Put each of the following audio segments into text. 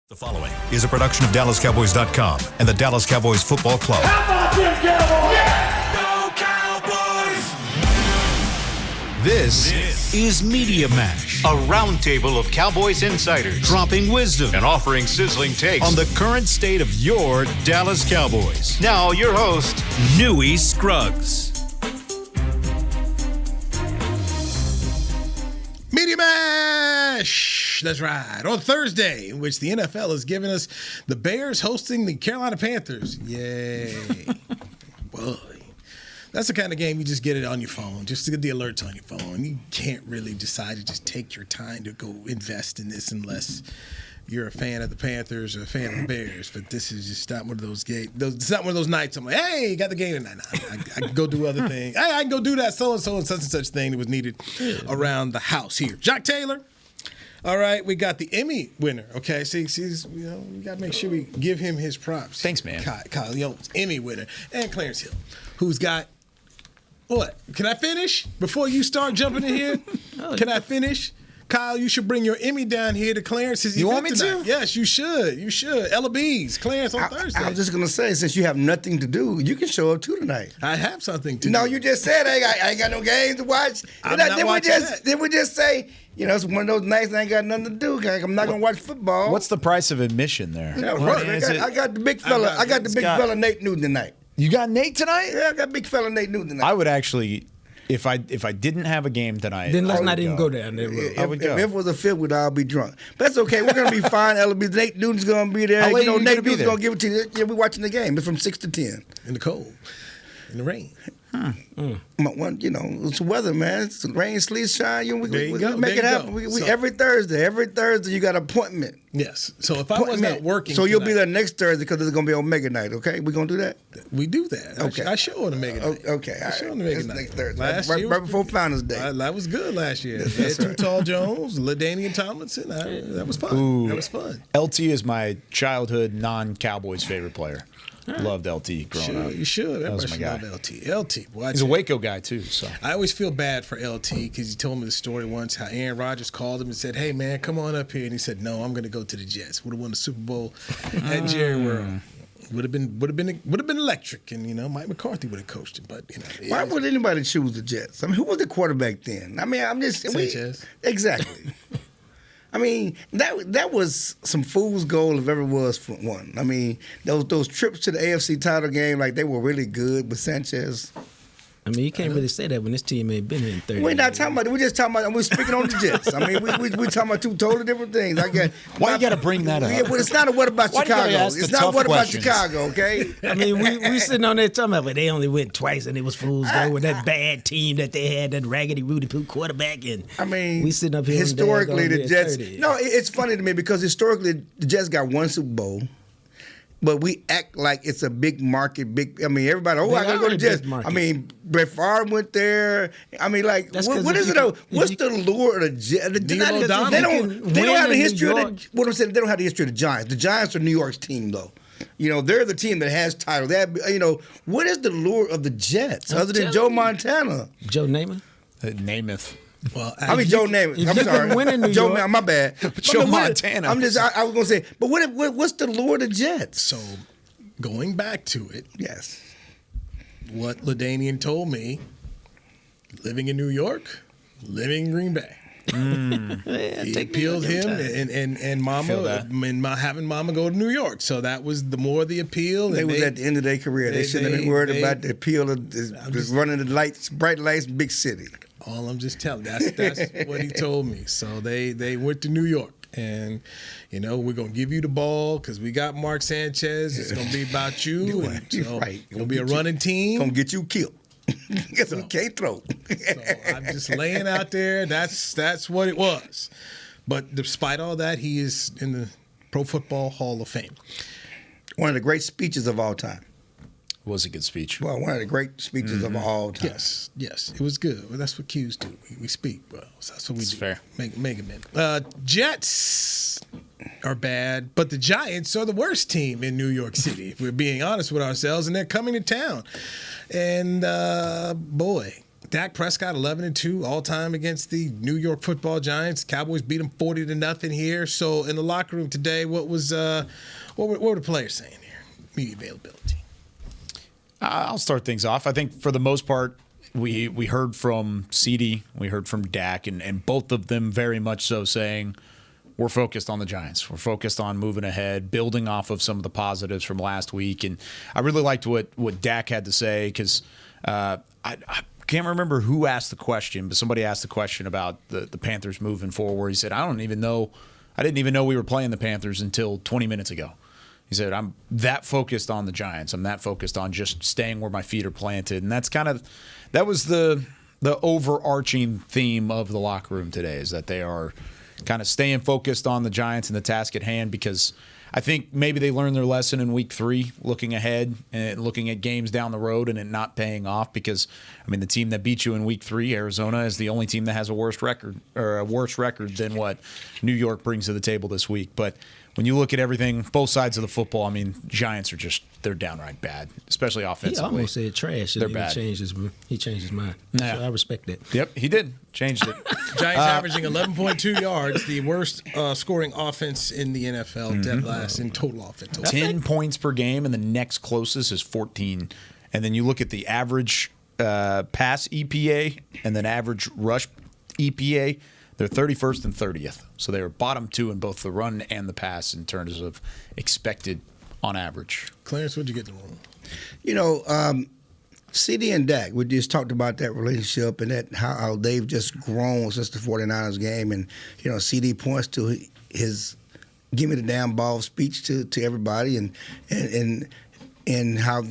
The following is a production of DallasCowboys.com and the Dallas Cowboys Football Club. How about them Cowboys? Yeah! Go Cowboys! This is Media Mash, A roundtable of Cowboys insiders dropping wisdom and offering sizzling takes on the current state of your Dallas Cowboys. Now, your host, Newy Scruggs. Media Mash! That's right. On Thursday, in which the NFL has given us the Bears hosting the Carolina Panthers. Yay. Boy. That's the kind of game you just get it on your phone, just to get the alerts on your phone. You can't really decide to just take your time to go invest in this unless you're a fan of the Panthers or a fan of the Bears. But this is just not one of those games. It's not one of those nights I'm like, hey, got the game tonight. I can go do other things. Hey, I can go do that so-and-so and such thing that was needed around the house here. Jock Taylor. All right, we got the Emmy winner. Okay, see, we got to make sure we give him his props. Thanks, man. Kyle Yones, Emmy winner, and Clarence Hill, who's got what? Can I finish before you start jumping in here? Can I finish? Kyle, you should bring your Emmy down here to Clarence's You event want me tonight. to? Yes, you should. You should. Ella B's, Clarence on Thursday. I was just going to say, since you have nothing to do, you can show up too tonight. I have something to No, do. you just said I ain't got no games to watch. I'm not watching that. Did we just say, it's one of those nights I ain't got nothing to do. I'm not going to watch football. What's the price of admission there? Yeah, right. I got the big fella. I got the big fella Nate Newton tonight. You got Nate tonight? Yeah, I got big fella Nate Newton tonight. I would actually, if I didn't have a game tonight, then let's not go. even go down that road. I would go. If it was a fit, we'd all be drunk. But that's okay. We're going to be fine. Nate Newton's going to be there. How late are you Nate gonna be Newton's there? going to give it to you. Yeah, we're watching the game. It's from 6 to 10. In the cold, in the rain. It's weather, man. It's rain, sleet, shine. We There you go. make There it you happen. go. We, So- every Thursday, you got an appointment. Yes. So if I was not working, So you'll be tonight, there next Thursday because it's going to be Omega night, okay? We're going to do that? We do that. Okay. I show on the Mega Night. Okay, all I show right. on the Mega That's Night. next Thursday. Last Right- year right was- before Founders Day. That was good last year. That's Too right. Tall Jones, LaDainian Tomlinson. That was fun. Ooh. That was fun. LT is my childhood non-Cowboys favorite player. Loved LT growing up. You should. That was Everybody my should guy. love LT. LT. Boy, He's a Waco guy too. So I always feel bad for LT because he told me the story once how Aaron Rodgers called him and said, "Hey man, come on up here," and he said, "No, I'm going to go to the Jets." Would have won the Super Bowl at Jerry World. Would have been electric, and Mike McCarthy would have coached him. But Why would anybody choose the Jets? I mean, who was the quarterback then? I mean, I'm just Sanchez. Exactly. I mean, that was some fool's gold if ever was for one. I mean, those trips to the AFC title game, like they were really good, but Sanchez. I mean, you can't really say that when this team ain't been here in 30 We're not years. talking about. We're just talking about. We're speaking on the Jets. I mean, we're talking about two totally different things. Why you got to bring that up? Yeah, well, it's not a what about Why do you gotta Chicago. ask the It's not tough what questions? about Chicago. Okay. I mean, we sitting on there talking about, but they only went twice, and it was fools gold with that bad team that they had, that raggedy Rudy Poo quarterback. And I mean, we sitting up here historically, the Jets. 30. No, it's funny to me because historically, the Jets got one Super Bowl. But we act like it's a big market, I mean, everybody, I got to go to are a Jets. big market. I mean, Brett Favre went there. I mean, like, That's what 'cause is if it? you- What's if the lure of the Jets? They O'Donnell don't can have the win in history New of York. what I'm saying, they don't have the history of the Giants. The Giants are New York's team, though. They're the team that has titles. What is the lure of the Jets other than Joe Montana? Joe Namath? Namath. Well, I mean, Joe Namath. if I'm you sorry. can win in New Joe, York- my bad. Joe I mean, Montana. I was going to say, but what's the lure of the Jets? So going back to it, Yes. what LaDainian told me, living in New York, living in Green Bay. He appealed him and Mama Feel that. and having Mama go to New York. So that was the more the appeal. They and was at the end of their career. They shouldn't have been worried about the appeal of just running the lights, bright lights, big city. All I'm just telling. That's what he told me. So they went to New York. And, we're going to give you the ball because we got Mark Sanchez. It's going to be about you. And so Right. It's going to be a running team. Gonna get you killed. Because we can't throw. So I'm just laying out there. That's what it was. But despite all that, he is in the Pro Football Hall of Fame. One of the great speeches of all time. Was a good speech. Well, one of the great speeches of all time. Yes, it was good. Well, that's what Qs do. We speak well. So that's what we It's do. fair. Mega Man. Jets are bad, but the Giants are the worst team in New York City, if we're being honest with ourselves, and they're coming to town. And, boy, Dak Prescott 11-2 all time against the New York Football Giants. Cowboys beat them 40-0 here. So in the locker room today, what were the players saying here? Media availability. I'll start things off. I think for the most part, we heard from CD, we heard from Dak, and both of them very much so saying, we're focused on the Giants. We're focused on moving ahead, building off of some of the positives from last week. And I really liked what Dak had to say because I can't remember who asked the question, but somebody asked the question about the Panthers moving forward. He said, I didn't even know we were playing the Panthers until 20 minutes ago. He said, I'm that focused on the Giants. I'm that focused on just staying where my feet are planted. And that was the overarching theme of the locker room today, is that they are kind of staying focused on the Giants and the task at hand, because I think maybe they learned their lesson in week 3, looking ahead and looking at games down the road and it not paying off, because, I mean, the team that beat you in week 3, Arizona, is the only team that has a worse record than what New York brings to the table this week. But when you look at everything, both sides of the football, I mean, Giants are they're downright bad, especially offensively. He almost said trash. They're bad. He changed his mind. Yeah. So I respect that. Yep, he did. Changed it. Giants averaging 11.2 yards, the worst scoring offense in the NFL, dead last in total offense. 10 points per game, and the next closest is 14. And then you look at the average pass EPA and then average rush EPA, they're 31st and 30th. So they were bottom 2 in both the run and the pass in terms of expected on average. Clarence, what'd you get in the room? You know, CD and Dak, we just talked about that relationship and that how they've just grown since the 49ers game. And, you know, CD points to his give me the damn ball speech to everybody and how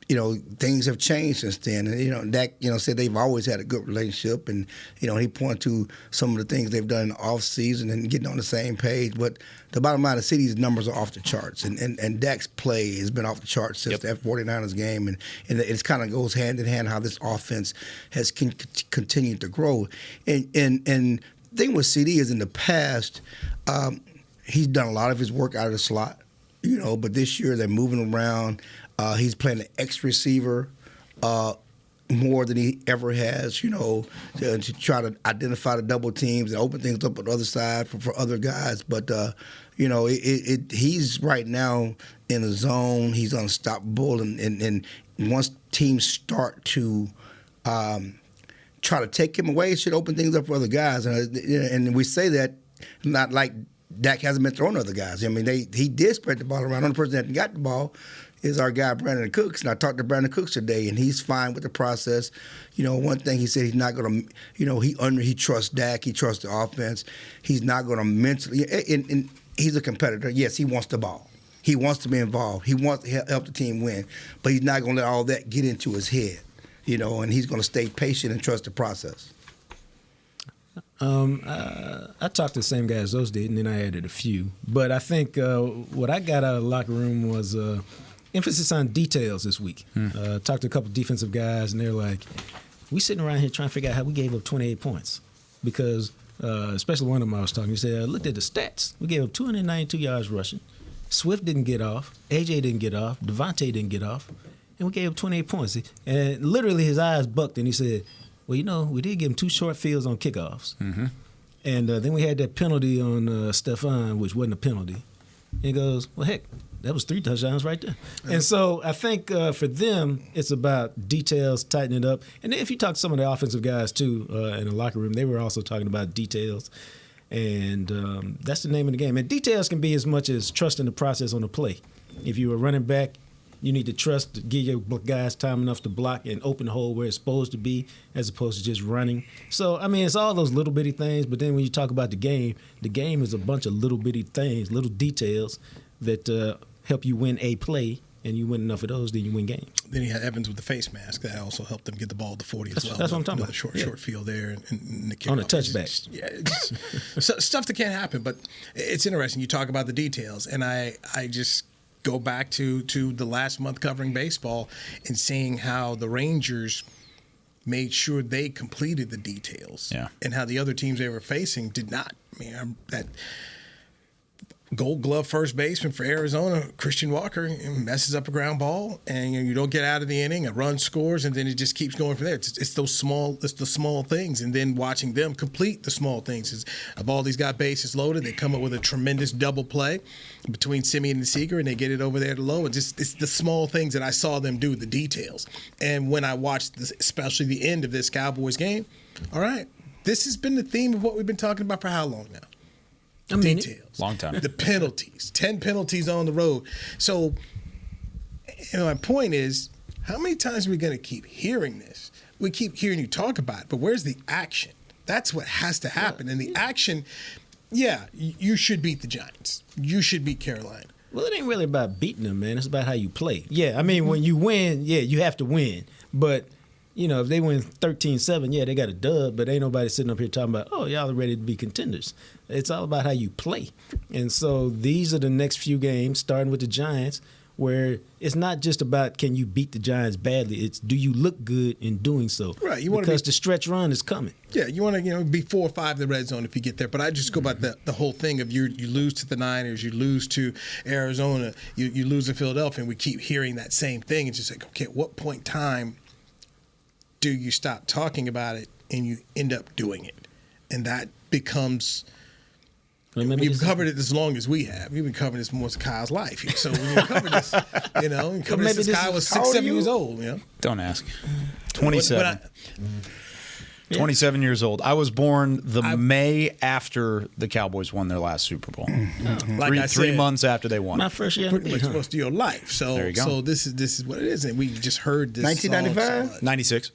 you know, things have changed since then. And, you know, Dak, you know, said they've always had a good relationship. And, you know, he pointed to some of the things they've done in the offseason and getting on the same page. But the bottom line, the city's numbers are off the charts. And Dak's play has been off the charts since that 49ers game. And it kind of goes hand in hand how this offense has continued to grow. And the thing with CD is in the past, he's done a lot of his work out of the slot, you know, but this year they're moving around. He's playing an X receiver more than he ever has, you know, to try to identify the double teams and open things up on the other side for other guys. But, you know, he's right now in a zone. He's unstoppable. And once teams start to try to take him away, it should open things up for other guys. And we say that not like Dak hasn't been throwing other guys. I mean, he did spread the ball around. The only person that got the ball is our guy Brandin Cooks, and I talked to Brandin Cooks today, and he's fine with the process. You know, one thing he said, he's not going to, you know, he trusts Dak, he trusts the offense. He's not going to mentally, and he's a competitor. Yes, he wants the ball. He wants to be involved. He wants to help the team win, but he's not going to let all that get into his head, you know, and he's going to stay patient and trust the process. I talked to the same guys those did, and then I added a few. But I think what I got out of the locker room was emphasis on details this week. Talked to a couple defensive guys, and they're like, we sitting around here trying to figure out how we gave up 28 points. Because, especially one of them I was talking, he said, I looked at the stats. We gave up 292 yards rushing. Swift didn't get off. AJ didn't get off. Devontae didn't get off. And we gave up 28 points. And literally his eyes bucked, and he said, well, you know, we did give him 2 short fields on kickoffs. Mm-hmm. And then we had that penalty on Stephon, which wasn't a penalty. And he goes, well, heck, that was 3 touchdowns right there. And so I think for them, it's about details, tightening it up. And then if you talk to some of the offensive guys, too, in the locker room, they were also talking about details. And that's the name of the game. And details can be as much as trusting the process on the play. If you're a running back, you need to trust to give your guys time enough to block and open the hole where it's supposed to be as opposed to just running. So, I mean, it's all those little bitty things. But then when you talk about the game is a bunch of little bitty things, little details that help you win a play. And you win enough of those, then you win games. Then you had Evans with the face mask. That also helped them get the ball to 40 as well. That's what I'm talking about. Short field there. And the on a touchback. Stuff that can't happen. But it's interesting. You talk about the details. And I just go back to the last month covering baseball and seeing how the Rangers made sure they completed the details. Yeah. And how the other teams they were facing did not. I mean, Gold Glove first baseman for Arizona, Christian Walker, messes up a ground ball, and you don't get out of the inning. A run scores, and then it just keeps going from there. It's the small things, and then watching them complete the small things. Of all these got bases loaded, they come up with a tremendous double play between Simeon and Seager, and they get it over there to low. And it's the small things that I saw them do, the details. And when I watched this, especially the end of this Cowboys game, all right, this has been the theme of what we've been talking about for how long now? Details. Long time. The penalties. 10 penalties on the road. So, my point is, how many times are we going to keep hearing this? We keep hearing you talk about it, but where's the action? That's what has to happen. And the action, you should beat the Giants. You should beat Carolina. Well, it ain't really about beating them, man. It's about how you play. Yeah, I mean, when you win, you have to win. But if they win 13-7, they got a dub, but ain't nobody sitting up here talking about, oh, y'all are ready to be contenders. It's all about how you play. And so these are the next few games, starting with the Giants, where it's not just about can you beat the Giants badly. It's do you look good in doing so? Right. Because the stretch run is coming. Yeah, you want to be 4 or 5 in the red zone if you get there. But I just go about the whole thing of you lose to the Niners, you lose to Arizona, you lose to Philadelphia, and we keep hearing that same thing. It's just like, okay, at what point in time do you stop talking about it and you end up doing it? And that becomes – you've covered it as long as we have. We've been covering this most of Kyle's life. So when you cover this, covered this since Kyle was 6, 7 years old. Don't ask. 27. 27 years old. I was born May after the Cowboys won their last Super Bowl. Like three months after they won. My first year. Pretty much most of your life. So there you go. So this is what it is, and we just heard this. 1995? 96.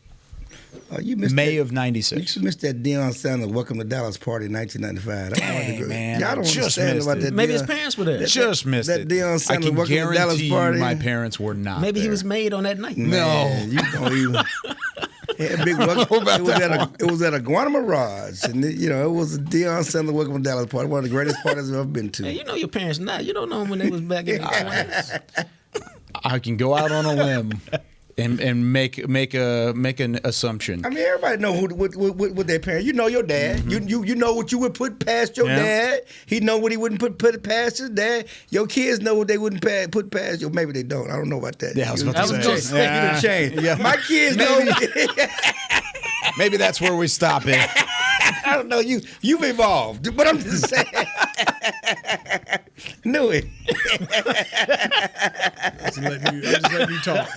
You missed May that. of 96. You missed that Deion Sanders Welcome to Dallas party in 1995. Dang, man. Y'all don't Just understand missed about it. that. Maybe Deion, his parents were there. Just missed that it. Deion I Sanders can Welcome to Dallas guarantee party. my parents were not Maybe he there. was made on that night. Man, you don't even. Yeah, big welcome. It was at a Guantanamo Mirage, and it was a Deion Sanders Welcome to Dallas party, one of the greatest parties I've ever been to. Hey, you know your parents now. You don't know them when they was back in the 20s. I can go out on a limb and make an assumption. I mean, everybody know what their parents. You know your dad. Mm-hmm. You know what you would put past your dad. He know what he wouldn't put past his dad. Your kids know what they wouldn't put past you. Maybe they don't. I don't know about that. Yeah, I was about to say. You done changed. Yeah. My kids know. Maybe that's where we stop it. I don't know. You've evolved, but I'm just saying. Knew it. I'm just letting you talk.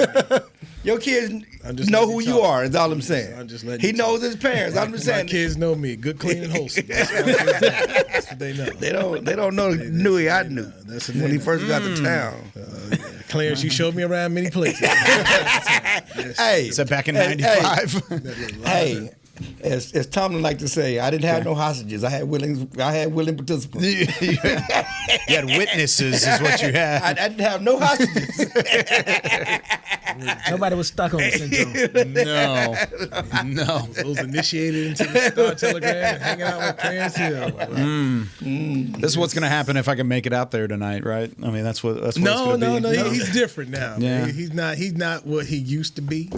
Your kids just know letting who you you talk. are. Is all I'm saying. I'm just letting he you knows talk. his parents. I'm just My saying. kids know me, good, clean, and wholesome. That's what they know. They don't know Newey. I knew That's what when they he know. first got to town. Clarence, you showed me around many places. Hey, Is that back in 95? Hey, as Tomlin like to say, I didn't have no hostages. I had willing participants. You had witnesses, is what you had. I didn't have no hostages. Nobody was stuck on the syndrome. No. Those initiated into the Star Telegram and hanging out with Clarence Hill. This is what's going to happen if I can make it out there tonight, right? I mean, that's what it's No, going to be. he's different now. Yeah. Man. He's not what he used to be.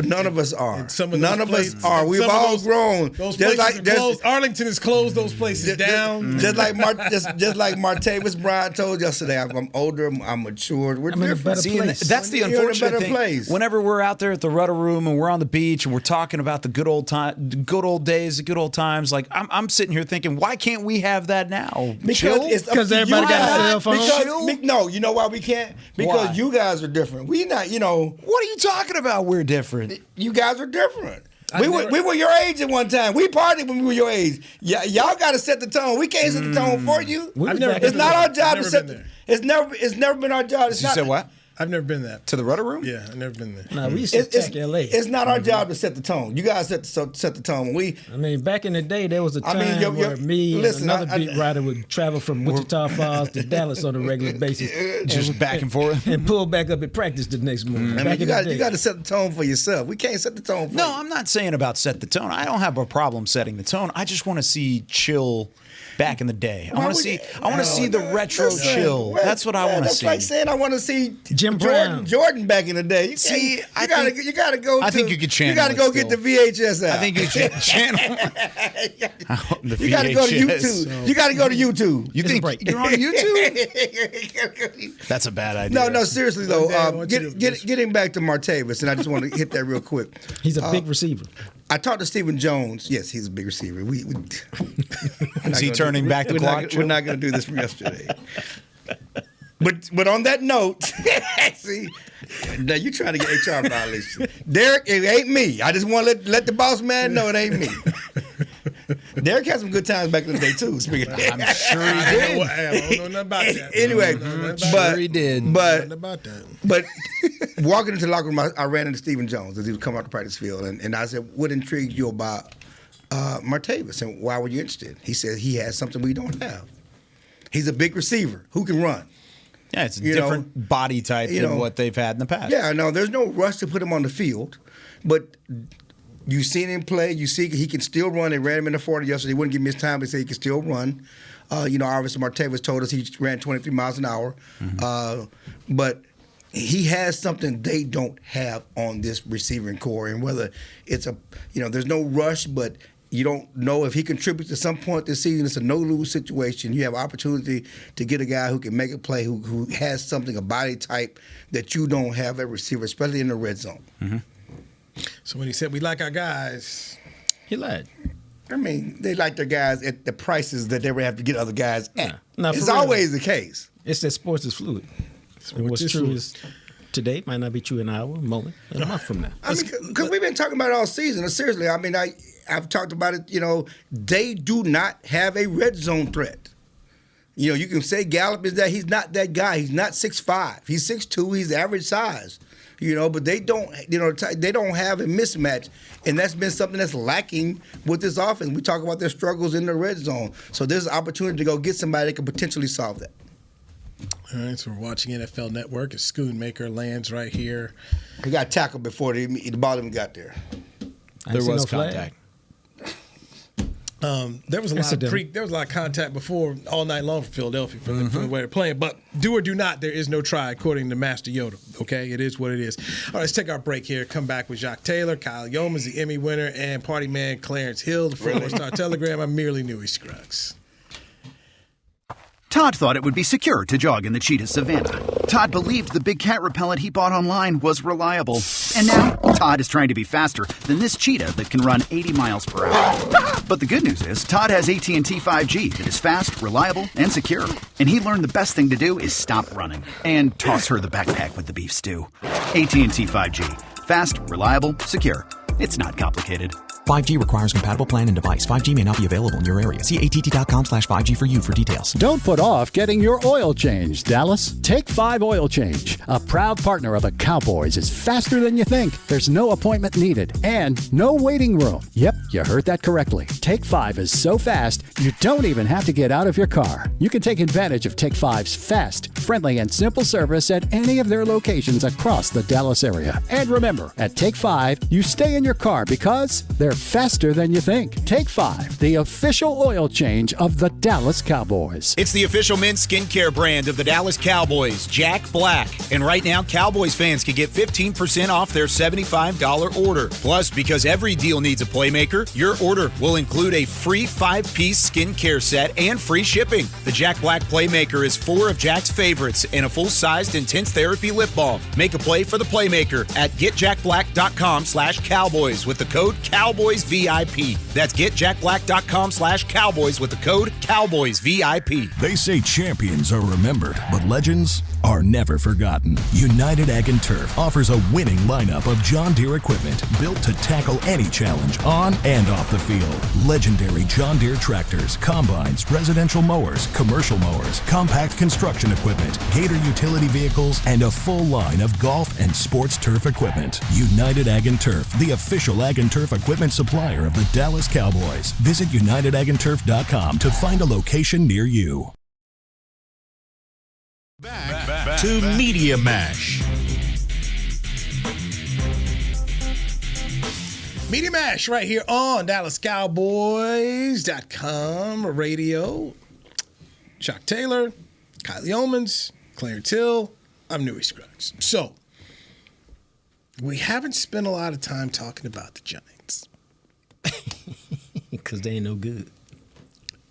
None of us are. None of us are. We've all grown. Those places are closed. Arlington has closed those places down. Just like Martavis Bryant told yesterday, I'm older, I'm matured. We're I'm in a different. better See, and place. that's the You're in a unfortunate better thing. place. Whenever we're out there at the Rudder Room and we're on the beach and we're talking about the good old days, the good old times, like I'm sitting here thinking, why can't we have that now? Because everybody got a cell phone. No, you know why we can't? Because Why? you guys are different. We not, What are you talking about? We're different. you guys are different. We were your age at one time. We partied when we were your age. Y'all got to set the tone. We can't set the tone for you. It's not our job to set. It's never been our job. You said what? I've never been there. To the Rudder Room? Yeah, I've never been there. Nah, we used to attack LA. It's not our job to set the tone. You guys set the tone. I mean, back in the day, there was a time where me listen, and another beat writer would travel from Wichita Falls to Dallas on a regular basis. Just back and forth? And pull back up at practice the next morning. I mean, you got to set the tone for yourself. We can't set the tone for you. No, I'm not saying about set the tone. I don't have a problem setting the tone. I just want to see chill back in the day. I want to see the retro chill. That's what I want to see. That's like saying I want to see Jim Brown. Jordan back in the day. You gotta go. I think you could channel. You gotta go get the VHS out. I think you should channel. You gotta go to YouTube. You gotta go to YouTube. You think you're on YouTube? That's a bad idea. No, seriously though. Getting back to Martavis, and I just want to hit that real quick. He's a big receiver. I talked to Stephen Jones. Yes, he's a big receiver. Is he turning back the clock? We're not going to do this from yesterday. But on that note, see, now you trying to get HR violation. Derek, it ain't me. I just want to let the boss man know it ain't me. Derek had some good times back in the day too. Speaking of that. I'm sure he did. I don't know nothing about that. Anyway, sure he did. Nothing about that. But walking into the locker room, I ran into Stephen Jones as he was coming out the practice field, and I said, "What intrigued you about Martavis, and why were you interested?" He said he has something we don't have. He's a big receiver who can run. Yeah, it's a different body type than what they've had in the past. Yeah, no, there's no rush to put him on the field, but you've seen him play. You see he can still run. They ran him in the 40 yesterday. He wouldn't give me his time, but they say he can still run. Obviously Martavis told us he ran 23 miles an hour. Mm-hmm. But he has something they don't have on this receiving core. And whether it's there's no rush, but you don't know if he contributes at some point this season. It's a no-lose situation. You have opportunity to get a guy who can make a play, who has something, a body type that you don't have at receiver, especially in the red zone. Mm-hmm. So when he said we like our guys, he lied. I mean, they like their guys at the prices that they would have to get other guys at. Yeah. No, it's always the case. It's that sports is fluid. And what's true is today might not be true in an hour, a moment, and a month from now. I mean, because we've been talking about it all season. And seriously, I mean, I've talked about it. They do not have a red zone threat. You can say Gallup is that. He's not that guy. He's not 6'5". He's 6'2". He's average size. But they don't. They don't have a mismatch, and that's been something that's lacking with this offense. We talk about their struggles in the red zone, so there's an opportunity to go get somebody that can potentially solve that. All right, so we're watching NFL Network. A Schoonmaker lands right here. He got tackled before the ball even got there. There was contact. There was a lot of contact before all night long for Philadelphia for the way they're playing. But do or do not, there is no try according to Master Yoda. Okay, it is what it is. All right, let's take our break here. Come back with Jacques Taylor, Kyle Yeomans, the Emmy winner, and party man Clarence Hill, the Four Star Telegram. I'm merely Newey Scruggs. Todd thought it would be secure to jog in the cheetah savanna. Todd believed the big cat repellent he bought online was reliable. And now, Todd is trying to be faster than this cheetah that can run 80 miles per hour. But the good news is, Todd has AT&T 5G that is fast, reliable, and secure. And he learned the best thing to do is stop running and toss her the backpack with the beef stew. AT&T 5G. Fast, reliable, secure. It's not complicated. 5G requires compatible plan and device. 5G may not be available in your area. See att.com/5G for you for details. Don't put off getting your oil changed, Dallas. Take 5 Oil Change, a proud partner of the Cowboys, is faster than you think. There's no appointment needed and no waiting room. Yep, you heard that correctly. Take 5 is so fast, you don't even have to get out of your car. You can take advantage of Take 5's fast, friendly, and simple service at any of their locations across the Dallas area. And remember, at Take 5, you stay in your car because they're faster than you think. Take 5, the official oil change of the Dallas Cowboys. It's the official men's skincare brand of the Dallas Cowboys, Jack Black. And right now, Cowboys fans can get 15% off their $75 order. Plus, because every deal needs a playmaker, your order will include a free 5-piece skincare set and free shipping. The Jack Black Playmaker is 4 of Jack's favorites and a full-sized intense therapy lip balm. Make a play for the Playmaker at getjackblack.com/Cowboys with the code CowboysVIP. That's getjackblack.com/Cowboys with the code CowboysVIP. They say champions are remembered, but legends are never forgotten. United Ag and Turf offers a winning lineup of John Deere equipment built to tackle any challenge on and off the field. Legendary John Deere tractors, combines, residential mowers, commercial mowers, compact construction equipment, Gator utility vehicles, and a full line of golf and sports turf equipment. United Ag and Turf, the official Ag and Turf equipment supplier of the Dallas Cowboys. Visit UnitedAgAndTurf.com to find a location near you. Back to Media Mash. Media Mash right here on DallasCowboys.com radio. Chuck Taylor, Kylie Omens, Claire Till. I'm Newey Scruggs. So, we haven't spent a lot of time talking about the Giants. Because they ain't no good.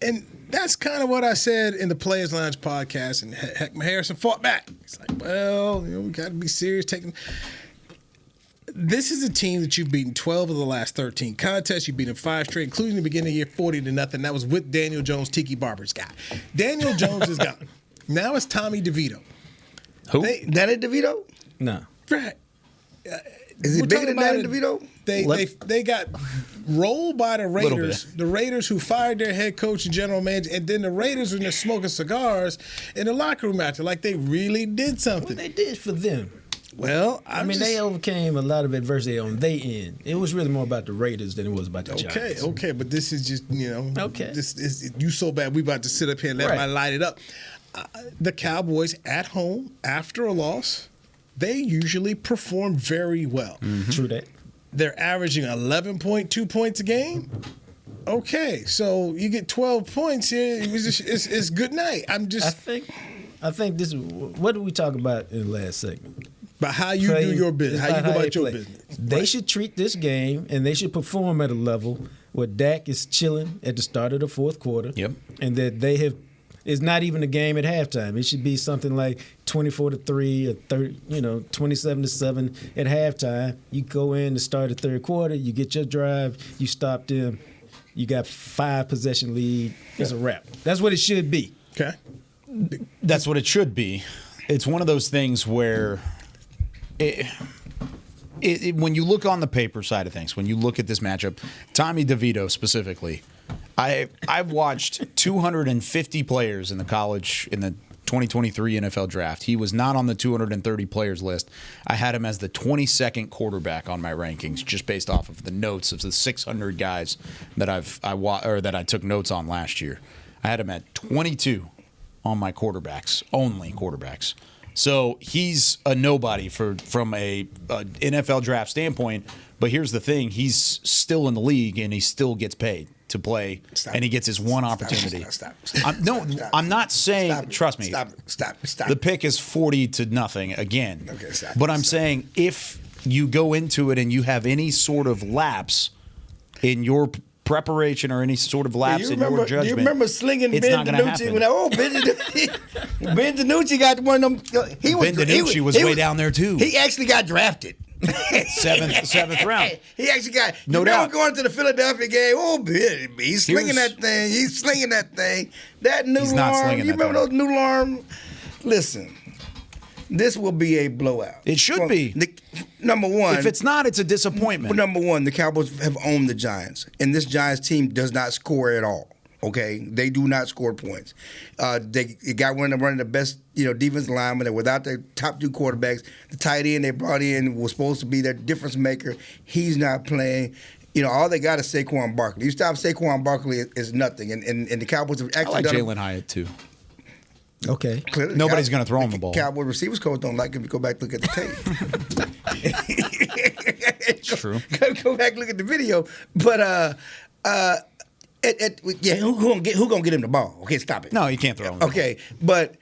And that's kind of what I said in the Players Lounge podcast, and Heckman Harrison fought back. It's like, well, we got to be serious. This is a team that you've beaten 12 of the last 13 contests. You've beaten 5 straight, including the beginning of the year, 40-0. That was with Daniel Jones, Tiki Barber's guy. Daniel Jones is gone. Now it's Tommy DeVito. Who? Danny DeVito? No. Right. Is he bigger than Danny DeVito? They got rolled by the Raiders. The Raiders who fired their head coach and general manager, and then the Raiders were just smoking cigars in the locker room after, like they really did something. Well, they did for them. Well, they overcame a lot of adversity on their end. It was really more about the Raiders than it was about the Giants. Okay, but this is just, Okay. This is you so bad. We about to sit up here and let my light it up. The Cowboys at home after a loss, they usually perform very well. Mm-hmm. True that. They're averaging 11.2 points a game. Okay, so you get 12 points here. It's good night. I think this is what did we talk about in the last segment? About how you do your business, how you go about your business. They should treat this game and they should perform at a level where Dak is chilling at the start of the fourth quarter. Yep. And that they have. It's not even a game at halftime. It should be something like 24-3 or 27-7 at halftime. You go in to start the third quarter, you get your drive, you stop them, you got 5 possession lead. It's a wrap. That's what it should be. Okay. That's what it should be. It's one of those things where when you look on the paper side of things, when you look at this matchup, Tommy DeVito specifically, I've watched 250 players in the 2023 NFL draft. He was not on the 230 players list. I had him as the 22nd quarterback on my rankings, just based off of the notes of the 600 guys that I took notes on last year. I had him at 22 on my only quarterbacks. So he's a nobody from a NFL draft standpoint. But here's the thing: he's still in the league and he still gets paid to play, and he gets his one opportunity. Stop. I'm not saying. Trust me. Stop. The pick is 40-0 again. Okay, stop. But I'm saying if you go into it and you have any sort of lapse in your preparation or any sort of lapse in your judgment, do you remember slinging Ben DiNucci when Ben DiNucci got one of them? Ben DiNucci was way down there too. He actually got drafted. seventh round. He actually got. No doubt. Going to the Philadelphia game. Oh, he's slinging that thing. He's slinging that thing. That new He's not arm. slinging You that remember thing. those new arm? Listen, this will be a blowout. It should be. Number one. If it's not, it's a disappointment. Number one, the Cowboys have owned the Giants, and this Giants team does not score at all. Okay, they do not score points. They got one of the best, defensive linemen. And without their top 2 quarterbacks, the tight end they brought in was supposed to be their difference maker. He's not playing. All they got is Saquon Barkley. You stop Saquon Barkley, it's nothing. And the Cowboys have actually I like Jalen Hyatt too. Okay. Clearly, Nobody's going to throw him the ball. Cowboy receivers coach don't like him. Go back look at the tape. It's true. Go back look at the video. But who gonna get him the ball? Okay, stop it. No, you can't throw him. Okay, but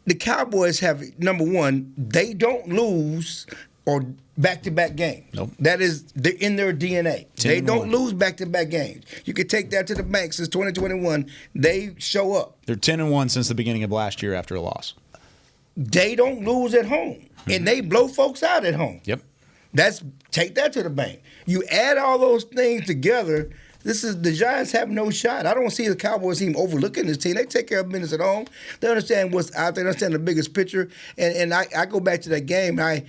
the Cowboys have, number one, they don't lose or back-to-back games. Nope. That is in their DNA. They don't lose back-to-back games. You can take that to the bank. Since 2021, they show up. They're 10-1 since the beginning of last year after a loss. They don't lose at home, and they blow folks out at home. Yep. Take that to the bank. You add all those things together. The Giants have no shot. I don't see the Cowboys team overlooking this team. They take care of business at home. They understand what's out there. They understand the biggest picture. And I go back to that game. I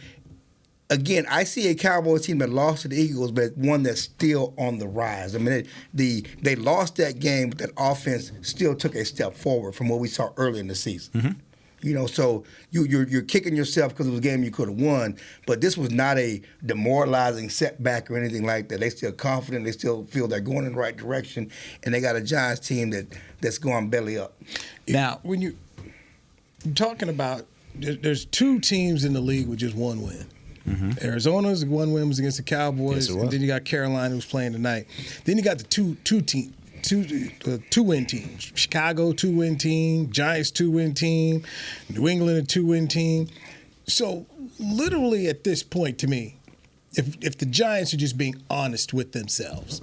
see a Cowboys team that lost to the Eagles, but one that's still on the rise. I mean, they lost that game, but that offense still took a step forward from what we saw early in the season. Mm-hmm. So you're kicking yourself because it was a game you could have won, but this was not a demoralizing setback or anything like that. They still confident. They still feel they're going in the right direction, and they got a Giants team that's going belly up. Now, when you're talking about, there's 2 teams in the league with just 1 win. Arizona's one win was against the Cowboys, Yes, it was. and then you got Carolina who's playing tonight. Then you got the two-win teams. Chicago 2-win team, Giants 2-win team, New England a 2-win team. So literally at this point, to me, if the Giants are just being honest with themselves,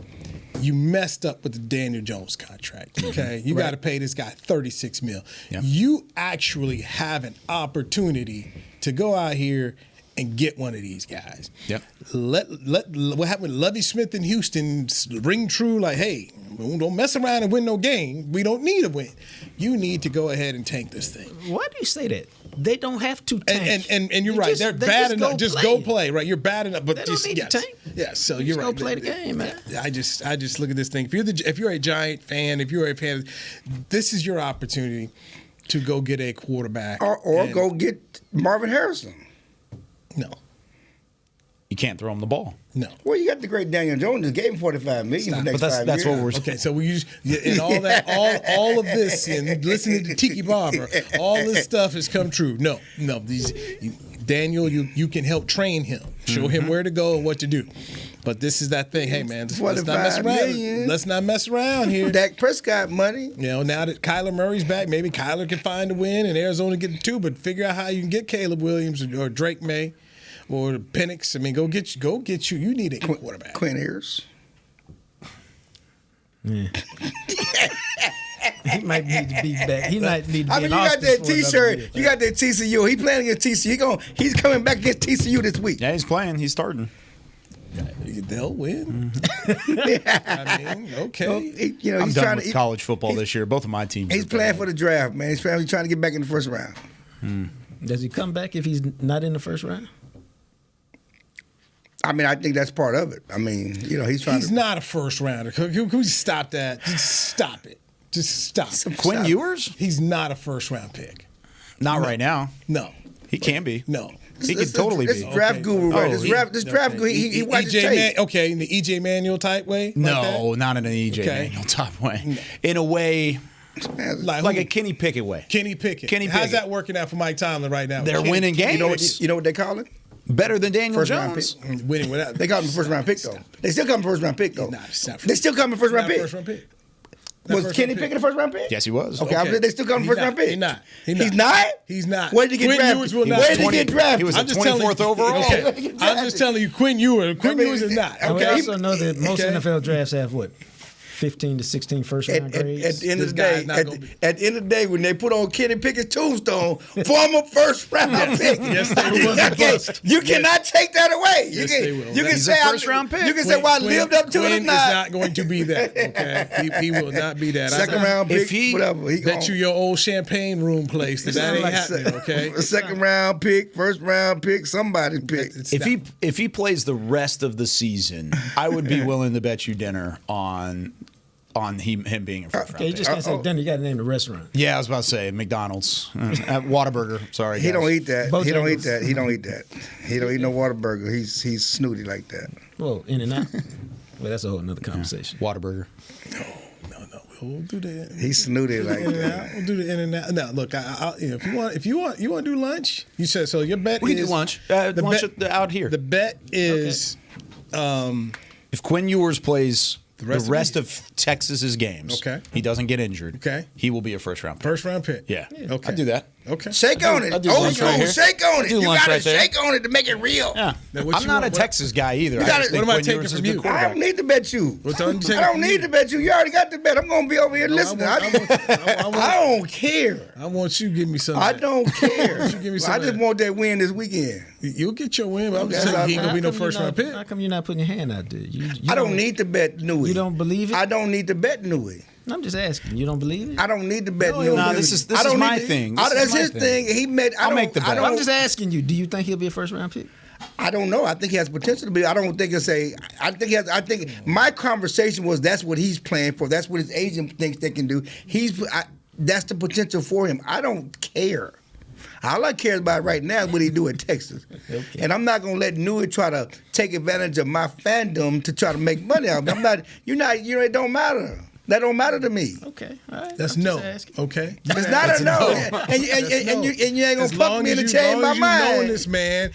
you messed up with the Daniel Jones contract. Okay, you got to pay this guy $36 million. Yep. You actually have an opportunity to go out here and get one of these guys. Yep. Let what happened with Lovie Smith in Houston ring true. Like, hey, don't mess around and win no game. We don't need a win. You need to go ahead and tank this thing. Why do you say that? They don't have to tank. And you're right. They're bad enough. Just go play. Right. You're bad enough. But They don't need to tank. Yeah. So you're Just right. go play the game, man. I just look at this thing. If you're a Giant fan, if you're a fan, this is your opportunity to go get a quarterback Or go get Marvin Harrison. No. You can't throw him the ball. No. Well, you got the great Daniel Jones. Just gave him $45 million for the next 5 years. That's what we're Okay, so we use and all that, all of this, and listening to Tiki Barber, all this stuff has come true. No, Daniel, you can help train him, show him where to go and what to do. But this is that thing. Hey, man, let's not mess around. million. Let's not mess around here. Dak Prescott money. Now that Kyler Murray's back, maybe Kyler can find a win and Arizona get the 2. But figure out how you can get Caleb Williams or Drake May. Or Penix. I mean, go get you. You need a quarterback. Quinn Ayers. Yeah. He might need to be back. He might need to be I mean, you got that T-shirt. You got that TCU. He playing against TCU. He's coming back against TCU this week. Yeah, he's playing. He's starting. They'll win. I mean, okay. So, I'm he's done with college football this year. Both of my teams. He's playing for the draft, man. He's trying to get back in the first round. Does he come back if he's not in the first round? I mean, I think that's part of it. I mean, he's trying He's not a first rounder. Can we stop that? Just stop it. Just stop. Quinn Ewers? He's not a first round pick. Not right now. No. He can be. No. He could totally be. This draft guru, right? This draft guru, he watches tape. Okay, in the E.J. Manuel type way? No, not in an E.J. Manuel type way. No. In a way, like a Kenny Pickett way. Kenny Pickett. How's that working out for Mike Tomlin right now? They're winning games. You know what they call it? Better than Daniel Jones. Winning without. They got him first round pick though. They still got him first round pick though. They still got him first round pick. Was Kenny Pickett a first round pick? Yes, he was. Okay, they still got him first round pick. He's not. He's not. Where did he get drafted? Where did he get drafted? He was a 24th overall. Okay. I'm just telling you, Quinn Ewers is not. Okay. We also know that most NFL drafts have what? 15 to 16 first round grades. At the end of the day, when they put on Kenny Pickett's tombstone, former first round pick. Yes, they will. You cannot take that away. Yes, they will. You can say first round pick. You can say, "Well, I lived up to it or Quinn not." is not going to be that. Okay, he will not be that. Second round pick, whatever. Bet you your old champagne room place that ain't happening. Okay, second round pick, first round pick, somebody's pick. If he plays the rest of the season, I would be willing to bet you dinner on him being a first round. Okay, you just can't say dinner. You got to name the restaurant. Yeah, I was about to say McDonald's, at Whataburger. Sorry, he don't eat that. He don't eat that. He don't eat no Whataburger. He's snooty like that. Well, In-N-Out. Well, that's a whole nother conversation. Whataburger. No. We'll do that. He's snooty like that. We'll do the In-N-Out. Now, look, if you want to do lunch, you said so. Your bet We is can do lunch. Lunch out here. The bet is if Quinn Ewers plays the rest of Texas's games, he doesn't get injured, he will be a first round pick. First round pick. Yeah. Okay. I'd do that. Okay. Shake on it. Old school, shake on it. You gotta shake on it to make it real. Yeah. I'm not a Texas guy either. What am I taking from you? I don't need to bet you. I don't need to bet you. You already got the bet. I'm gonna be over here listening. I don't care. I want you to give me something. I don't care. I just want that win this weekend. You'll get your win, but I'm just saying he ain't gonna be no first round pick. How come you're not putting your hand out there? I don't need to bet Newey. You don't believe it? I don't need to bet Newey. I'm just asking. You don't believe it? I don't need to bet Newey. No, this is my thing. That's his thing. I'll make the bet. I'm just asking you. Do you think he'll be a first round pick? I don't know. I think he has potential to be. I don't think it's a. I think my conversation was that's what he's playing for. That's what his agent thinks they can do. That's the potential for him. I don't care. All I care about right now is what he do in Texas. Okay. And I'm not going to let Newey try to take advantage of my fandom to try to make money out of me. It don't matter. That don't matter to me. Okay, all right. That's no. Okay, it's not a no. And you ain't gonna put me in the chain my mind. This man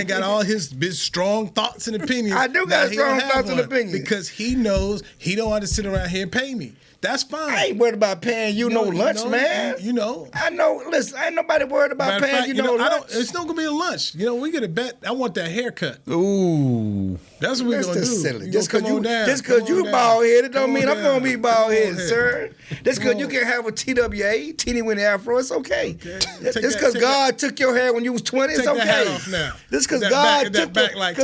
got all his strong thoughts and opinions. I do got strong thoughts and opinions because he knows he don't want to sit around here and pay me. That's fine. I ain't worried about paying you no lunch, man. You know. I know. Listen, ain't nobody worried about paying you no lunch. It's not gonna be a lunch. We get a bet. I want that haircut. Ooh. That's what we're gonna do. Silly. Just because you bald headed don't mean I'm gonna be bald headed, sir. Just because you can have a TWA, teeny weeny afro, it's okay. Just because God took your hair when you was 20, it's okay. Take that hat off now. Just because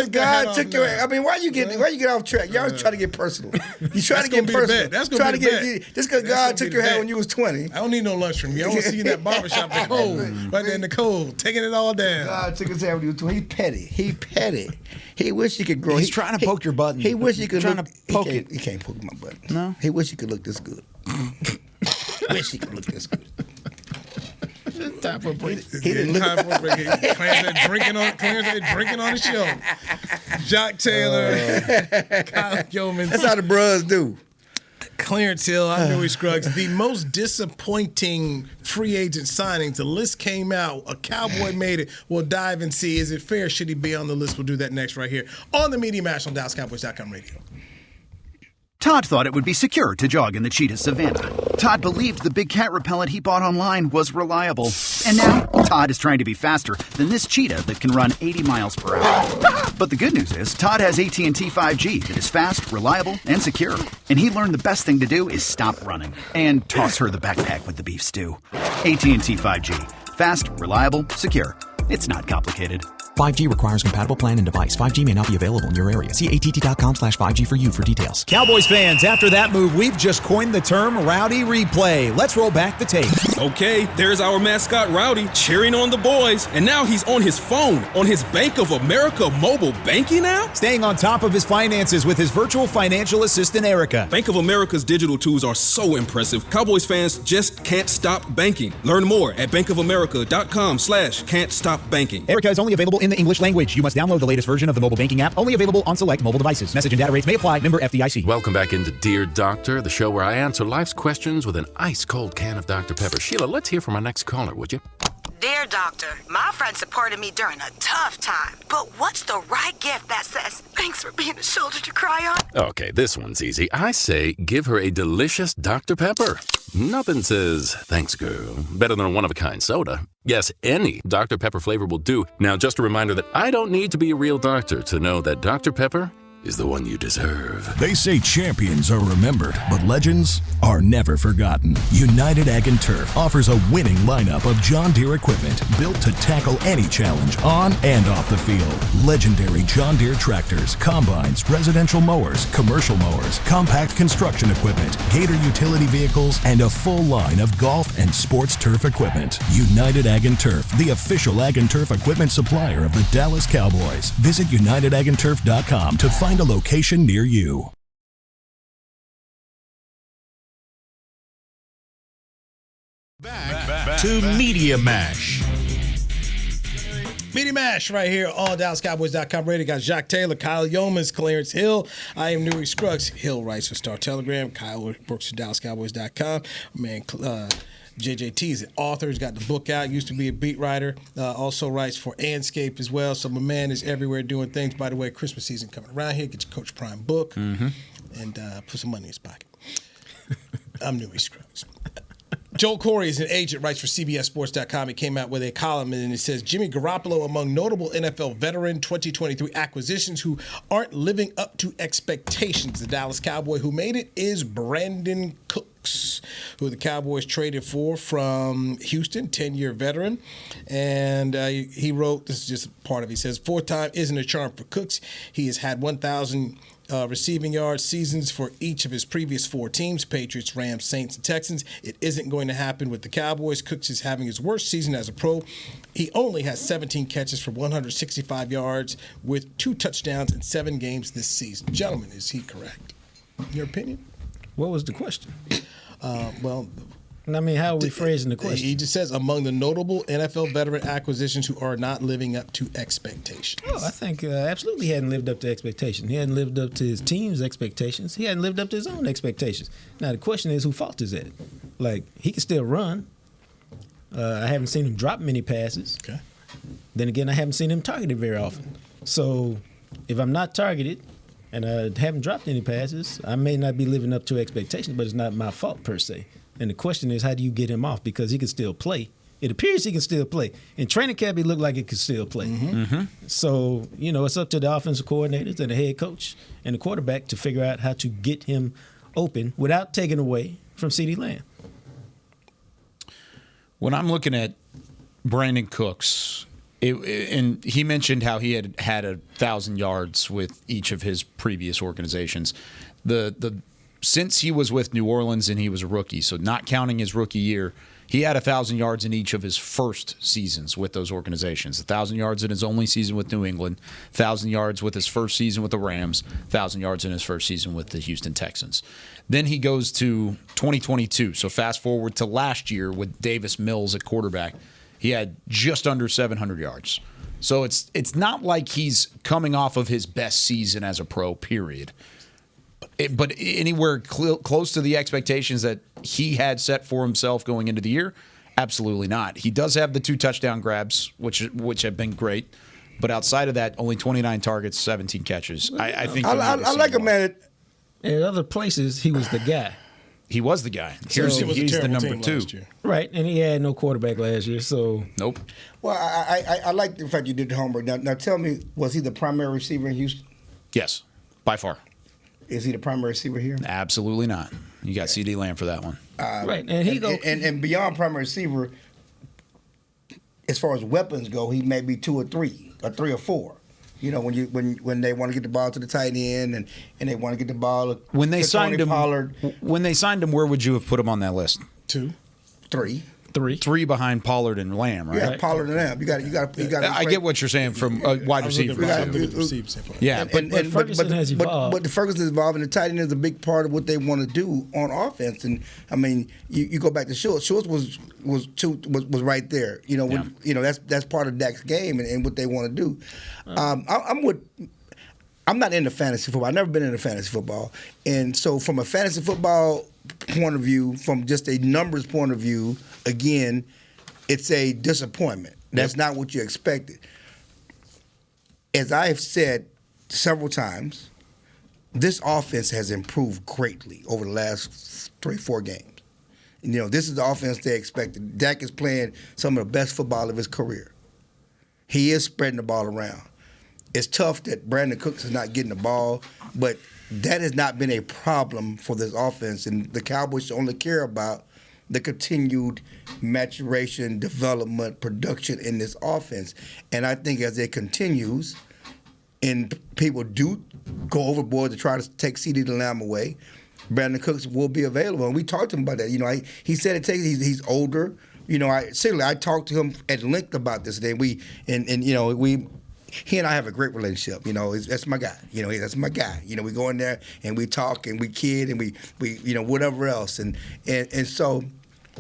God took your hair. I mean, why you get off track? Y'all try to get personal. You try to get personal. That's gonna be the bet. Just because God took your hair when you was 20. I don't need no lunch from you. I want to see you in that barbershop, the cold, right there in the cold, taking it all down. God took his hair when he was 20. He petty. He wish he could grow. He's trying to poke your button. He wish he could trying to poke it. He can't poke my button. No? He wish he could look this good. Wish he could look this good. Time for a break. He didn't look. Time for a break. Clarence drinking on the show. Jock Taylor, Kyle Yeoman. That's how the bros do. Clarence Hill, I'm Newy Scruggs. The most disappointing free agent signings. The list came out. A Cowboy made it. We'll dive and see. Is it fair? Should he be on the list? We'll do that next right here on the Media Mash on DallasCowboys.com radio. Todd thought it would be secure to jog in the cheetah savanna. Todd believed the big cat repellent he bought online was reliable. And now, Todd is trying to be faster than this cheetah that can run 80 miles per hour. But the good news is, Todd has AT&T 5G that is fast, reliable, and secure. And he learned the best thing to do is stop running and toss her the backpack with the beef stew. AT&T 5G. Fast, reliable, secure. It's not complicated. 5G requires compatible plan and device. 5G may not be available in your area. See att.com/5G for you for details. Cowboys fans, after that move, we've just coined the term Rowdy Replay. Let's roll back the tape. Okay, there's our mascot Rowdy cheering on the boys. And now he's on his phone, on his Bank of America mobile banking app? Staying on top of his finances with his virtual financial assistant, Erica. Bank of America's digital tools are so impressive. Cowboys fans just can't stop banking. Learn more at bankofamerica.com/can't-stop-banking. Erica is only available in the English language. You must download the latest version of the mobile banking app, only available on select mobile devices. Message and data rates may apply. Member FDIC. Welcome back into Dear Doctor, the show where I answer life's questions with an ice-cold can of Dr. Pepper. Sheila, let's hear from our next caller, would you? Dear Doctor, my friend supported me during a tough time, but what's the right gift that says, thanks for being a shoulder to cry on? Okay, this one's easy. I say give her a delicious Dr. Pepper. Nothing says, thanks, girl, better than a one-of-a-kind soda. Yes, any Dr. Pepper flavor will do. Now, just a reminder that I don't need to be a real doctor to know that Dr. Pepper is the one you deserve. They say champions are remembered, but legends are never forgotten. United Ag and Turf offers a winning lineup of John Deere equipment built to tackle any challenge on and off the field. Legendary John Deere tractors, combines, residential mowers, commercial mowers, compact construction equipment, Gator utility vehicles, and a full line of golf and sports turf equipment. United Ag and Turf, the official Ag and Turf equipment supplier of the Dallas Cowboys. Visit UnitedAgAndTurf.com to find a location near you. Back to Media Mash. Media Mash right here on DallasCowboys.com radio. Got Jock Taylor, Kyle Yeomans, Clarence Hill. I am Newy Scruggs. Hill writes for Star Telegram. Kyle works for DallasCowboys.com. Man, JJT is an author. He's got the book out. Used to be a beat writer. Also writes for Anscape as well. So my man is everywhere doing things. By the way, Christmas season coming around here. Get your Coach Prime book and put some money in his pocket. I'm Newy Scruggs. Joel Corey is an agent, writes for CBSSports.com. He came out with a column, and it says, Jimmy Garoppolo among notable NFL veteran 2023 acquisitions who aren't living up to expectations. The Dallas Cowboy who made it is Brandin Cooks, who the Cowboys traded for from Houston, 10-year veteran. And he wrote, this is just part of it, he says, fourth time isn't a charm for Cooks. He has had 1,000 receiving yards seasons for each of his previous four teams, Patriots, Rams, Saints, and Texans. It isn't going to happen with the Cowboys. Cooks is having his worst season as a pro. He only has 17 catches for 165 yards with 2 touchdowns in 7 games this season. Gentlemen, is he correct? Your opinion? What was the question? Well, I mean, how are we phrasing the question? He just says among the notable NFL veteran acquisitions who are not living up to expectations. Oh, I think absolutely he hadn't lived up to expectations. He hadn't lived up to his team's expectations. He hadn't lived up to his own expectations. Now, the question is, who fault is that? Like, he can still run. I haven't seen him drop many passes. Okay. Then again, I haven't seen him targeted very often. So if I'm not targeted and I haven't dropped any passes, I may not be living up to expectations, but it's not my fault per se. And the question is, how do you get him off? Because he can still play. It appears he can still play. In training camp, he looked like he could still play. So, it's up to the offensive coordinators and the head coach and the quarterback to figure out how to get him open without taking away from CeeDee Lamb. When I'm looking at Brandin Cooks, and he mentioned how he had 1,000 yards with each of his previous organizations. Since he was with New Orleans and he was a rookie, so not counting his rookie year, he had 1,000 yards in each of his first seasons with those organizations. 1,000 yards in his only season with New England, 1,000 yards with his first season with the Rams, 1,000 yards in his first season with the Houston Texans. Then he goes to 2022, so fast forward to last year with Davis Mills at quarterback. He had just under 700 yards. So it's not like he's coming off of his best season as a pro, period. But anywhere close to the expectations that he had set for himself going into the year, absolutely not. He does have the 2 touchdown grabs, which have been great. But outside of that, only 29 targets, 17 catches. I think I like him at it. In other places, he was the guy. He was the guy. He's the number 2. Right, and he had no quarterback last year, so. Nope. Well, I like the fact you did the homework. Now tell me, was he the primary receiver in Houston? Yes, by far. Is he the primary receiver here? Absolutely not. You got CeeDee Lamb for that one. Right, and beyond primary receiver, as far as weapons go, he may be 2 or 3, or 3 or 4. When they want to get the ball to the tight end and they want to get the ball when they to signed him. Pollard. When they signed him, where would you have put him on that list? 2, 3. 3 behind Pollard and Lamb, right? Yeah, Pollard and Lamb. You got. I get what you're saying from a wide receiver. Yeah, but Ferguson has evolved. But the Ferguson is evolving. The tight end is a big part of what they want to do on offense. And I mean, you go back to Schultz. Schultz was right there. That's part of Dak's game and what they want to do. I'm not into fantasy football. I've never been into fantasy football. And so from a fantasy football point of view, from just a numbers point of view, again, it's a disappointment. That's not what you expected. As I have said several times, this offense has improved greatly over the last 3-4 games. This is the offense they expected. Dak is playing some of the best football of his career. He is spreading the ball around. It's tough that Brandin Cooks is not getting the ball, but that has not been a problem for this offense, and the Cowboys should only care about the continued maturation, development, production in this offense. And I think as it continues, and people do go overboard to try to take CeeDee Lamb away, Brandin Cooks will be available. And we talked to him about that. He said he's older. I talked to him at length about this today. He and I have a great relationship. That's my guy. That's my guy. We go in there and we talk and we kid and we whatever else. And so,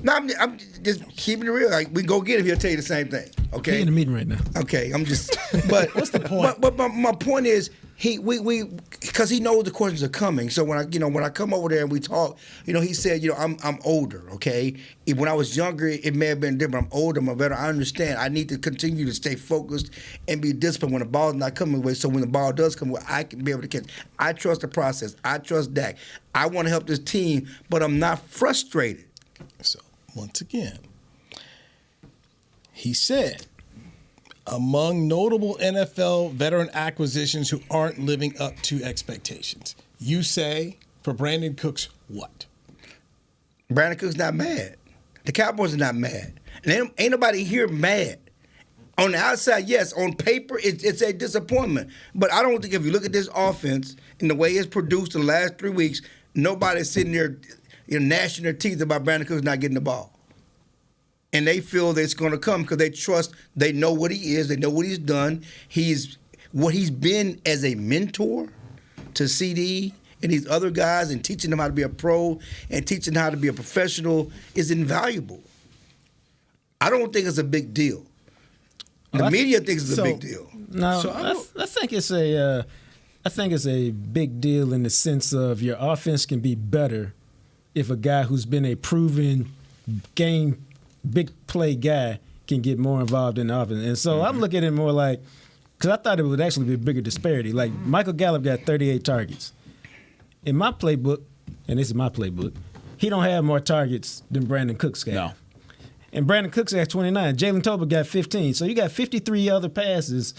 no, I'm just keeping it real. Like, we go get him. He'll tell you the same thing. Okay. He's in a meeting right now. Okay. I'm just. But what's the point? But my point is, because he knows the questions are coming. So when I come over there and we talk, he said, I'm older, okay? When I was younger, it may have been different. I'm older, I'm a veteran. I understand. I need to continue to stay focused and be disciplined when the ball's not coming away. So when the ball does come away, I can be able to catch. I trust the process. I trust Dak. I want to help this team, but I'm not frustrated. So once again, he said, among notable NFL veteran acquisitions who aren't living up to expectations. You say, for Brandin Cooks, what? Brandin Cooks not mad. The Cowboys are not mad. And ain't nobody here mad. On the outside, yes. On paper, it's a disappointment. But I don't think if you look at this offense and the way it's produced the last 3 weeks, nobody's sitting there gnashing their teeth about Brandin Cooks not getting the ball. And they feel that it's going to come because they know what he is, they know what he's done. What he's been as a mentor to CeeDee and these other guys and teaching them how to be a pro and teaching them how to be a professional is invaluable. I don't think it's a big deal. The media thinks it's a big deal. No, I think it's a big deal in the sense of your offense can be better if a guy who's been a proven game big play guy can get more involved in the offense. And so I'm looking at it more like, because I thought it would actually be a bigger disparity. Like Michael Gallup got 38 targets. In my playbook, and this is my playbook, he don't have more targets than Brandin Cooks got. No. And Brandin Cooks got 29. Jalen Tolbert got 15. So you got 53 other passes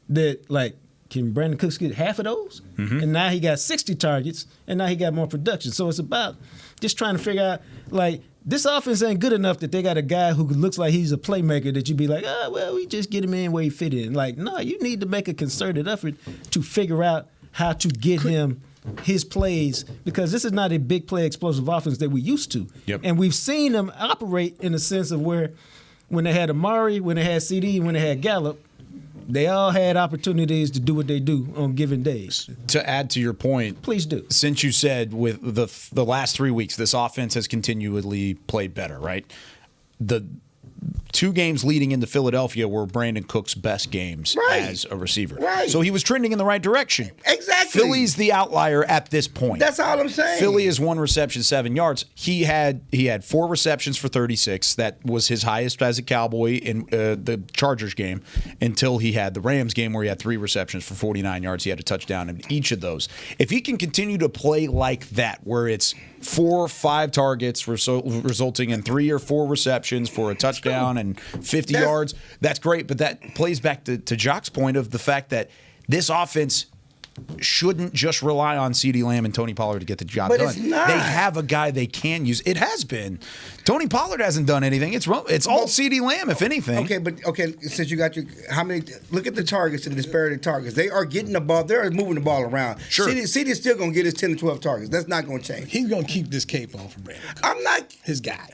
that, like, can Brandin Cooks get half of those? And now he got 60 targets, and now he got more production. So it's about just trying to figure out, like, this offense ain't good enough that they got a guy who looks like he's a playmaker that you be like, well, we just get him in where he fit in. Like, no, you need to make a concerted effort to figure out how to get him his plays, because this is not a big play explosive offense that we used to. And we've seen them operate in the sense of where when they had Amari, when they had CD, when they had Gallup, they all had opportunities to do what they do on given days. To add to your point, please do. Since you said with the last 3 weeks, this offense has continually played better, right? The 2 games leading into Philadelphia were Brandin Cooks' best games as a receiver. So he was trending in the right direction. Exactly. Philly's the outlier at this point. That's all I'm saying. Philly is 1 reception, 7 yards. He had 4 receptions for 36. That was his highest as a Cowboy in the Chargers game until he had the Rams game where he had 3 receptions for 49 yards. He had a touchdown in each of those. If he can continue to play like that, where it's 4 or 5 targets resulting in 3 or 4 receptions for a touchdown and 50 yards, that's great. But that plays back to Jock's point of the fact that this offense shouldn't just rely on CeeDee Lamb and Tony Pollard to get the job done. It's not. They have a guy they can use. It has been. Tony Pollard hasn't done anything. It's all CeeDee Lamb, if anything. Okay, since you got how many? Look at the targets and the disparity of targets. They are getting the ball. They're moving the ball around. Sure. CeeDee's still going to get his 10 to 12 targets. That's not going to change. He's going to keep this cape on for Brandin Cooks. I'm not his guy.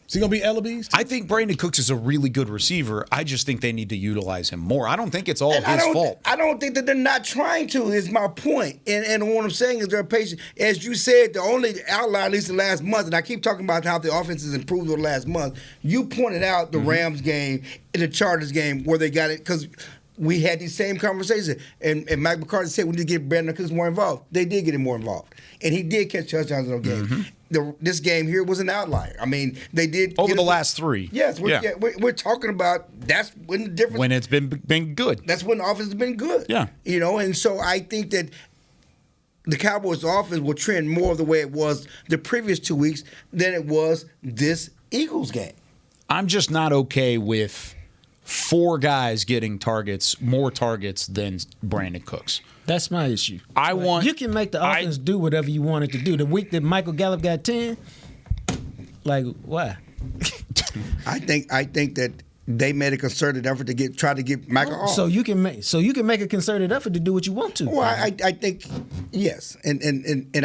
Is he going to be Ellaby's? I think Brandin Cooks is a really good receiver. I just think they need to utilize him more. I don't think it's all his fault. I don't think that they're not trying to, is my point. And what I'm saying is they're patient. As you said, the only outlier, at least the last month, and I keep talking about how the offense has improved over the last month, you pointed out the Rams game and the Chargers game where they got it, because we had these same conversations. And Mike McCarthy said we need to get Brandin Cooks more involved. They did get him more involved. And he did catch touchdowns in those games. This game here was an outlier. I mean, they did over the last 3. Yes, we're talking about that's when the difference. When it's been good. That's when the offense has been good. Yeah, and so I think that the Cowboys' offense will trend more of the way it was the previous 2 weeks than it was this Eagles game. I'm just not okay with 4 guys getting more targets than Brandin Cooks. That's my issue. You can make the offense do whatever you want it to do. The week that Michael Gallup got 10, like, why? I think that they made a concerted effort to try to get Michael off. So you can make a concerted effort to do what you want to. Well, I think yes, and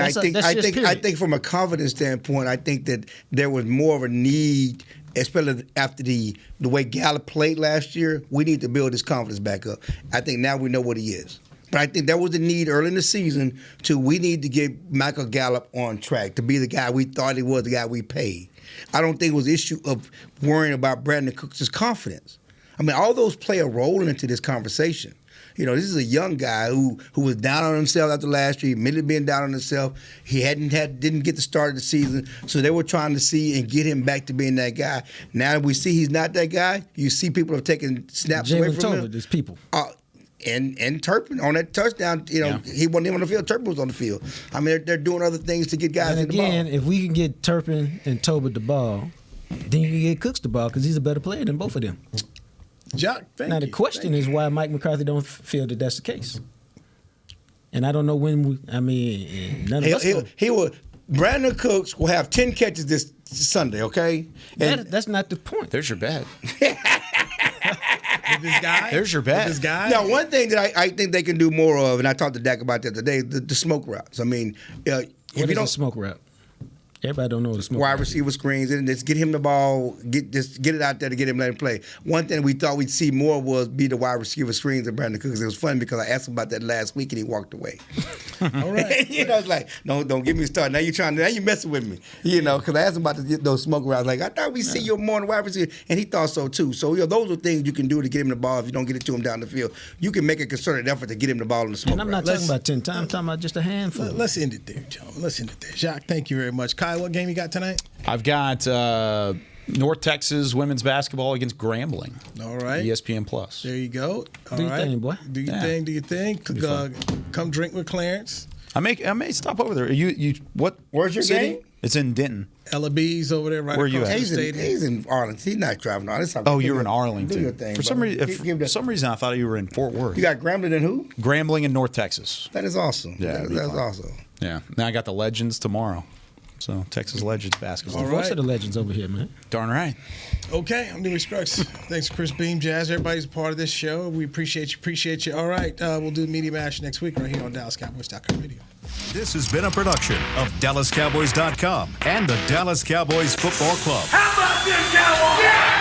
I think from a confidence standpoint, I think that there was more of a need, especially after the way Gallup played last year. We need to build his confidence back up. I think now we know what he is. But I think there was a need early in the season we need to get Michael Gallup on track to be the guy we thought he was, the guy we paid. I don't think it was an issue of worrying about Brandin Cooks' confidence. I mean, all those play a role into this conversation. This is a young guy who was down on himself after last year, admitted being down on himself. He didn't get the start of the season, so they were trying to see and get him back to being that guy. Now that we see he's not that guy, you see people have taken snaps away from him. There's people. And Turpin on that touchdown, he wasn't even on the field. Turpin was on the field. I mean, they're doing other things to get guys in the ball. And again, if we can get Turpin and Tolbert the ball, then you can get Cooks the ball because he's a better player than both of them. Jock, now the question is why Mike McCarthy don't feel that that's the case. And I don't know when none of us know. Brandin Cooks will have 10 catches this Sunday, okay? That's not the point. There's your bet. With this guy? There's your bet. With this guy? Now, one thing that I think they can do more of, and I talked to Dak about that today, the smoke routes. I mean, what is a smoke route? Everybody don't know what a smoke route. Wide receiver screens, and just get him the ball, get it out there to get him let him play. One thing we thought we'd see more was be the wide receiver screens of Brandin Cooks. It was funny because I asked him about that last week and he walked away. All right. It's like, no, don't get me started. Now you messing with me. Because I asked him about those smoke rounds. Like, I thought we see you more on the wide receiver, and he thought so too. So those are things you can do to get him the ball. If you don't get it to him down the field, you can make a concerted effort to get him the ball in the smoke. And I'm not talking about 10 times. I'm talking about just a handful. Let's end it there, John. Let's end it there. Jacques, thank you very much. Kai, what game you got tonight? I've got North Texas women's basketball against Grambling. All right. ESPN Plus. There you go. All do your right. thing, boy. Do your thing. Do your thing. Come drink with Clarence. I may stop over there. Where's your city? Game? It's in Denton. Ella B's over there right Where you across at? the stadium. He's in Arlington. He's not driving on. Oh, you're in Arlington. Do your thing, for some reason, I thought you were in Fort Worth. You got Grambling and who? Grambling in North Texas. That is awesome. Yeah, that's awesome. Yeah. Now I got the Legends tomorrow. So Texas Legends basketball. All right. Most of the legends over here, man. Darn right. Okay, I'm Dewey Scruggs. Thanks, Chris Beam, Jazz. Everybody's a part of this show. We appreciate you. All right, we'll do Media Mash next week right here on DallasCowboys.com radio. This has been a production of DallasCowboys.com and the Dallas Cowboys Football Club. How about this, Cowboys? Yeah!